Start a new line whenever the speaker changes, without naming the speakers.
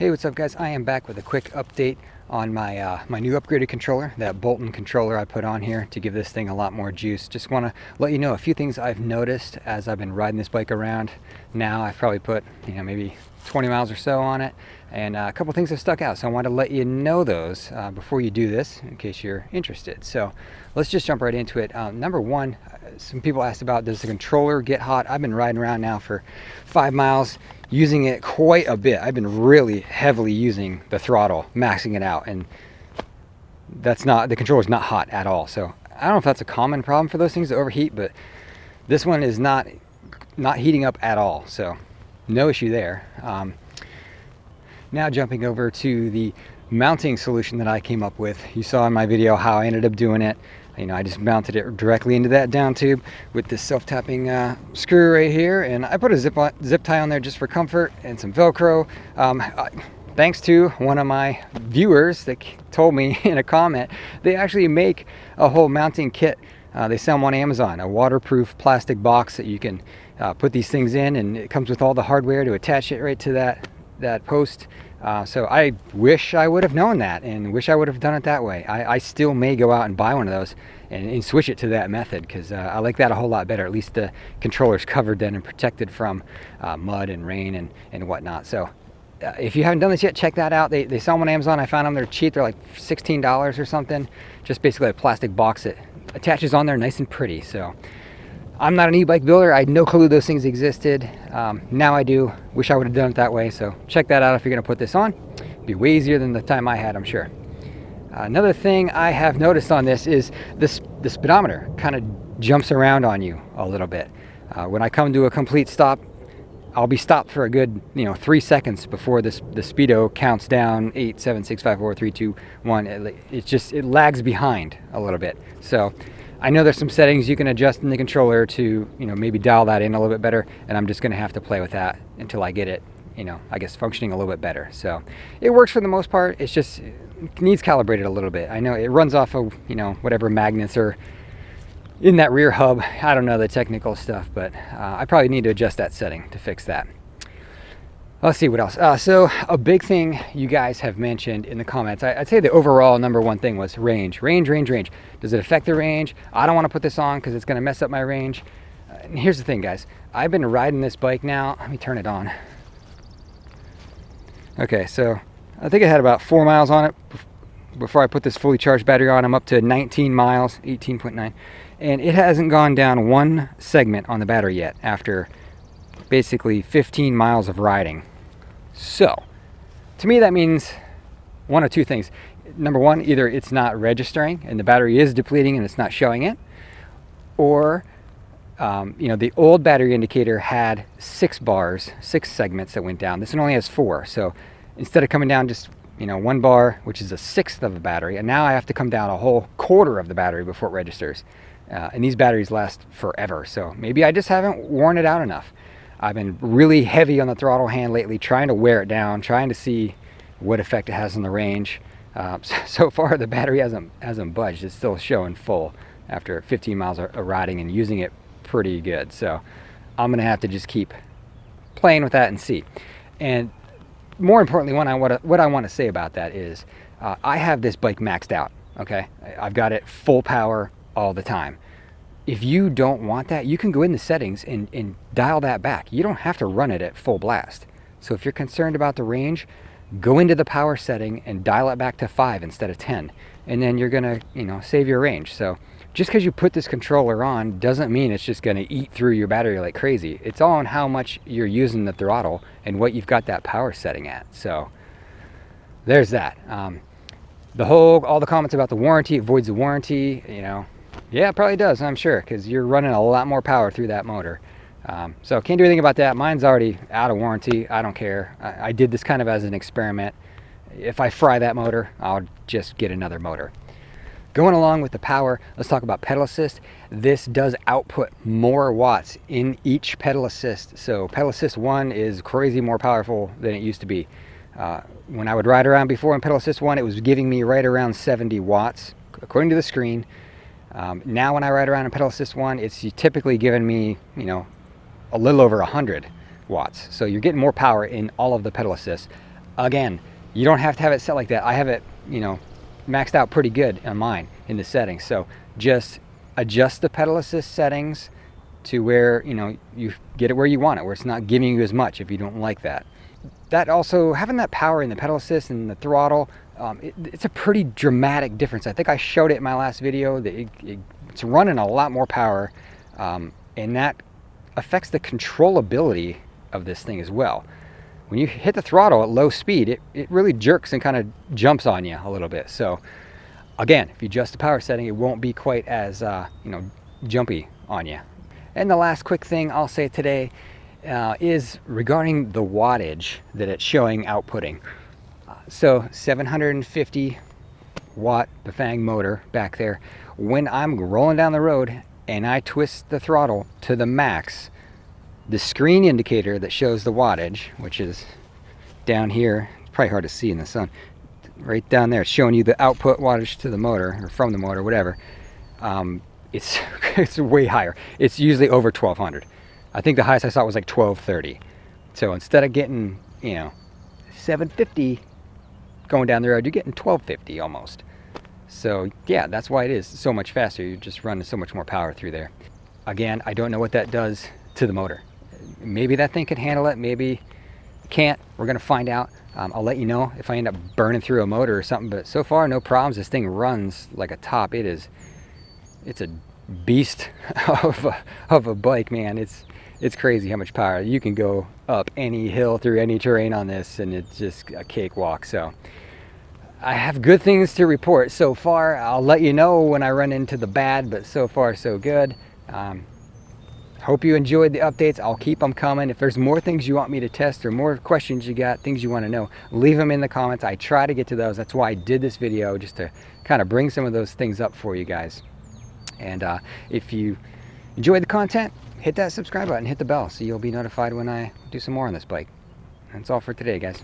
Hey, what's up guys? I am back with a quick update on my my new upgraded controller, that Bolton controller I put on here to give this thing a lot more juice. Just want to let you know a few things I've noticed as I've been riding this bike around. Now I've probably put, maybe 20 miles or so on it, and a couple things have stuck out, so I want to let you know those before you do this in case you're interested. So let's just jump right into it. Number one, some people asked about, does the controller get hot? I've been riding around now for 5 miles using it quite a bit. I've been really heavily using the throttle, maxing it out, and the controller's not hot at all. So I don't know if that's a common problem for those things to overheat, but this one is not heating up at all, so no issue there. Now jumping over to the mounting solution that I came up with. You saw in my video how I ended up doing it. I just mounted it directly into that down tube with this self-tapping screw right here, and I put a zip tie on there just for comfort and some Velcro. Thanks to one of my viewers that told me in a comment, they actually make a whole mounting kit. They sell them on Amazon, a waterproof plastic box that you can put these things in, and it comes with all the hardware to attach it right to that post. So I wish I would have known that, and wish I would have done it that way. I still may go out and buy one of those and switch it to that method, because I like that a whole lot better. At least the controller's covered then and protected from mud and rain and whatnot. So if you haven't done this yet, check that out. They sell them on Amazon. I found them, they're cheap. They're like $16 or something. Just basically a plastic box that attaches on there nice and pretty. So I'm not an e-bike builder. I had no clue those things existed. Now I do. Wish I would have done it that way. So check that out if you're going to put this on. It'd be way easier than the time I had, I'm sure. Another thing I have noticed on this is the speedometer kind of jumps around on you a little bit. When I come to a complete stop, I'll be stopped for a good 3 seconds before the speedo counts down 8, 7, 6, 5, 4, 3, 2, 1. It lags behind a little bit. So I know there's some settings you can adjust in the controller to maybe dial that in a little bit better, and I'm just going to have to play with that until I get it I guess functioning a little bit better. So it works for the most part. It's just it needs calibrated a little bit. I know it runs off of whatever magnets are in that rear hub. I don't know the technical stuff, but I probably need to adjust that setting to fix that. Let's see what else. So a big thing you guys have mentioned in the comments, I'd say the overall number one thing was range. Does it affect the range? I don't want to put this on because it's going to mess up my range. And here's the thing, guys. I've been riding this bike now. Let me turn it on. Okay, so I think I had about 4 miles on it before I put this fully charged battery on. I'm up to 19 miles, 18.9. And it hasn't gone down one segment on the battery yet after basically 15 miles of riding. So to me that means one of two things. Number one, either it's not registering and the battery is depleting and it's not showing it, or the old battery indicator had 6 segments that went down. This one only has 4. So instead of coming down just 1 bar, which is a sixth of a battery, and now I have to come down a whole quarter of the battery before it registers. And these batteries last forever, so maybe I just haven't worn it out enough. I've been really heavy on the throttle hand lately, trying to wear it down, trying to see what effect it has on the range. So far the battery hasn't budged. It's still showing full after 15 miles of riding and using it pretty good. So I'm gonna have to just keep playing with that and see. And more importantly, what I want to say about that is I have this bike maxed out. Okay, I've got it full power all the time. If you don't want that, you can go in the settings and dial that back. You don't have to run it at full blast. So if you're concerned about the range, go into the power setting and dial it back to 5 instead of 10, and then you're gonna save your range. So just because you put this controller on doesn't mean it's just gonna eat through your battery like crazy. It's all on how much you're using the throttle and what you've got that power setting at. So there's that. All the comments about the warranty, it voids the warranty, yeah, it probably does, I'm sure, because you're running a lot more power through that motor. So can't do anything about that. Mine's already out of warranty. I don't care. I did this kind of as an experiment. If I fry that motor, I'll just get another motor. Going along with the power, let's talk about pedal assist. This does output more watts in each pedal assist. So pedal assist 1 is crazy more powerful than it used to be. When I would ride around before in pedal assist 1, it was giving me right around 70 watts, according to the screen. Now when I ride around in pedal assist 1, it's typically giving me, a little over 100 watts. So you're getting more power in all of the pedal assists. Again, you don't have to have it set like that. I have it, you know, maxed out pretty good on mine in the settings. So just adjust the pedal assist settings to where, you know, you get it where you want it, where it's not giving you as much if you don't like that. That also, having that power in the pedal assist and the throttle, it's a pretty dramatic difference. I think I showed it in my last video that it's running a lot more power, and that affects the controllability of this thing as well. When you hit the throttle at low speed, it really jerks and kind of jumps on you a little bit. So again, if you adjust the power setting, it won't be quite as you know, jumpy on you. And the last quick thing I'll say today is regarding the wattage that it's showing outputting. So 750 watt Bafang motor back there. When I'm rolling down the road and I twist the throttle to the max, the screen indicator that shows the wattage, which is down here, it's probably hard to see in the sun, right down there, it's showing you the output wattage to the motor, or from the motor, whatever. It's way higher. It's usually over 1200. I think the highest I saw was like 1230. So instead of getting, you know, 750 going down the road, you're getting 1250 almost. So yeah, that's why it is so much faster. You're just running so much more power through there. Again, I don't know what that does to the motor. Maybe that thing could handle it, maybe it can't. We're gonna find out. I'll let you know if I end up burning through a motor or something, but so far no problems. This thing runs like a top. It's a beast of a bike, man. It's crazy how much power. You can go up any hill through any terrain on this and it's just a cakewalk. So I have good things to report so far. I'll let you know when I run into the bad, but so far so good. Hope you enjoyed the updates. I'll keep them coming. If there's more things you want me to test or more questions you got, things you want to know, leave them in the comments. I try to get to those. That's why I did this video, just to kind of bring some of those things up for you guys. And if you enjoyed the content, hit that subscribe button, hit the bell so you'll be notified when I do some more on this bike. That's all for today, guys.